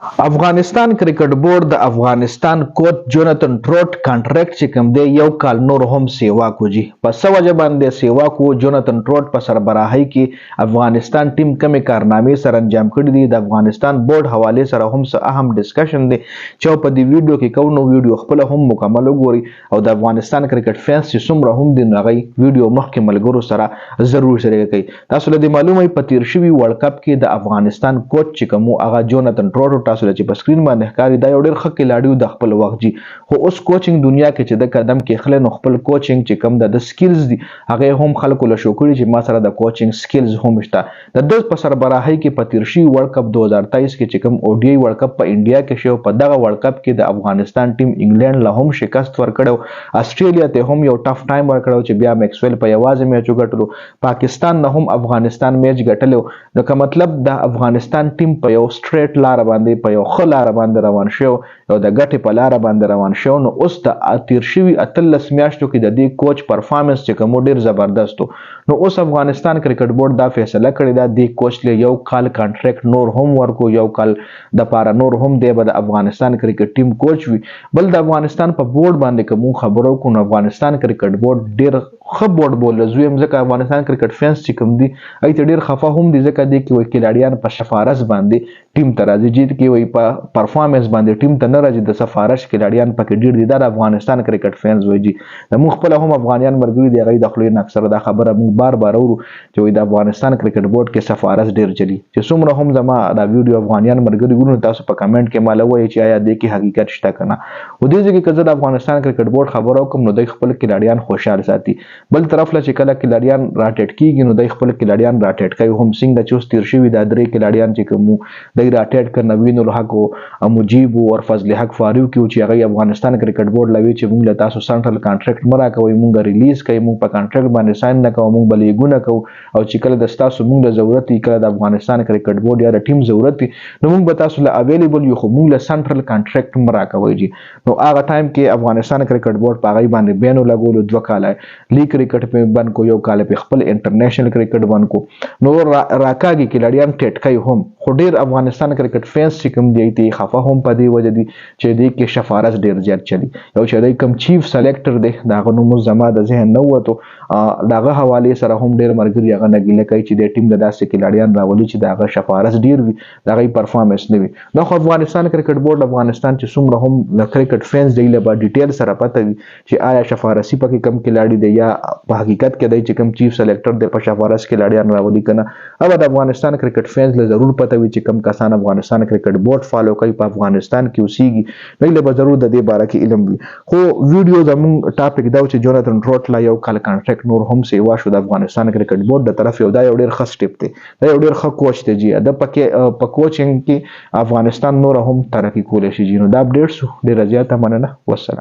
افغانستان کرکټ بورډ د افغانستان کوچ جوناتن ټروټ کانټریکټ چې کوم دی یو کال نور هم سیوا کوجی په څه وجه باندې سیوا کو جوناتن ټروټ په سربراهۍ کې افغانستان ټیم کمې کارنامې سره انجام کړي دي د افغانستان بورډ حواله سره هم څه اهم ډسکشن دی چې په دې ویډیو کې کوو ویډیو خپل هم مکمل وګوري او د افغانستان کرکټ فینس چې څومره هم دي نو غي ویډیو مخکې ملګرو سره ضرور شریک کړئ تاسو له معلومه په تیر شوی ورلد کپ کې د افغانستان کوچ چې کوم هغه جوناتن ټروټ تاسو چې په سکرین باندې ښکاري دا یو ډېر ښه کلاډي د خپل وخت جی خو اوس کوچینګ دنیا کې چې د قدم کې خل نو خپل کوچینګ چې کم د سکلز دي هغه هم خلکو له شو کړی چې ما سره د کوچینګ سکلز هم شته د په سربراهۍ کې په تیر شي ورلد کپ 2023 کې چې کم او ډی ورلد کپ په انډیا کې شو په دغه ورلد کپ کې د افغانستان ټیم انګلند له هم شکست ورکړو استرالیا ته هم یو ټف ټایم ورکړو چې بیا میکسویل په یوازې میچ وګټلو پاکستان نه هم افغانستان میچ ګټلو نو که مطلب د افغانستان ټیم په یو سټریټ لار باندې په یو خلار باندې روان شو او د ګټې په لار باندې روان شو نو اوس د تیر شوی اتلس میاشتو کې د دې کوچ پرفارمنس چې کوم ډیر زبردست نو اوس افغانستان کرکټ بورډ دا فیصله کړی دا د کوچ له یو کال کانټریکټ نور هم ورکو یو کال د پاره نور هم دی به د افغانستان کرکټ ټیم کوچ وي بل د افغانستان په بورډ باندې کوم خبرو کو افغانستان کرکټ بورډ ډیر خ بورډ بول زویم ځکه افغانستان کرکټ فینس چې کوم دي ایت ډیر خفه هم دي ځکه د کې وکیلاړیان په سفارش باندې ټیم ته راځي جیت کې وي په پرفارمنس باندې ټیم ته نه راځي د سفارش کیلاړیان پکې ډیر دي د افغانستان کرکټ فینس وایي د مخ په هم افغانیان مرګري دی غي د خلینو اکثر دا خبره مونږ بار بار اورو چې د افغانستان کرکټ بورډ کې سفارش ډیر چلی چې څومره هم زما دا ویډیو افغانیان مرګري ګورو تاسو په کمنټ کې مال وایي چې آیا د کې حقیقت شته کنه و دې ځکه چې د افغانستان کرکټ بورډ خبرو کوم نو د خپل کیلاړیان خوشاله ساتي بل طرف له چې کله کیلاړیان راټټ کیږي نو د خپل کیلاړیان راټټ کوي هم څنګه چې اوس تیر شوی د درې کیلاړیان چې کوم د راټټ کړه نوین الحق او مجيب او فضل حق فاروق چې هغه افغانستان کرکټ بورډ لوي چې موږ له تاسو سنټرل کانټریکټ مرا کوي موږ ریلیز کوي موږ په کانټریکټ باندې ساين نه کوو موږ بلې ګونه کوو او چې کله د تاسو موږ له ضرورت کله د افغانستان کرکټ بورډ یا د ټیم ضرورت نو موږ به تاسو له اویلیبل یو خو موږ له سنټرل کانټریکټ مرا کوي جی نو هغه ټایم کې افغانستان کرکټ بورډ په غي باندې بینو لګولو دوه کاله لیګ کرکټ په بن کو یو کال په خپل انټرنیشنل کرکټ بن کو نو راکاږي کې لړیان ټټ کوي هم خو ډیر افغانستان کرکټ فینس چې کوم دی ته خفه هم په دی وجه دي چې دی کې شفارش ډیر زیات چلی یو چې دی کوم چیف سلیکټر دی داغه نوم زما د ذهن نه وته داغه حواله سره هم ډیر مرګري هغه نګیله کوي چې د ټیم د داسې کلاړیان راولي چې داغه شفارش ډیر وي داغه پرفارمنس نه وي نو خو افغانستان کرکټ بورډ افغانستان چې څومره هم د کرکټ فینس دی له ډیټیل سره پته وي چې آیا شفارسي پکې کم کلاړي دی یا په حقیقت کې دی چې کوم چیف سلیکټر دی په شفارش کلاړیان راولي کنه او د افغانستان کرکټ فینس له ضرور پته وي چې کم کسان افغانستان کرکټ بورډ فالو کوي په افغانستان کې اوسېږي نو له ضرور د دې باره کې علم وي خو ویډیو زموږ ټاپک دا چې جوناتن ټروټ لا یو کال کانټریکټ نور هم سیوا شو د افغانستان کرکټ بورډ د طرف یو دا یو ډیر ښه سټیپ دی دا یو ډیر ښه کوچ دی جی د پکې په کوچینګ کې افغانستان نور هم ترقی کولای شي جی نو دا اپډیټس ډیر زیاته مننه والسلام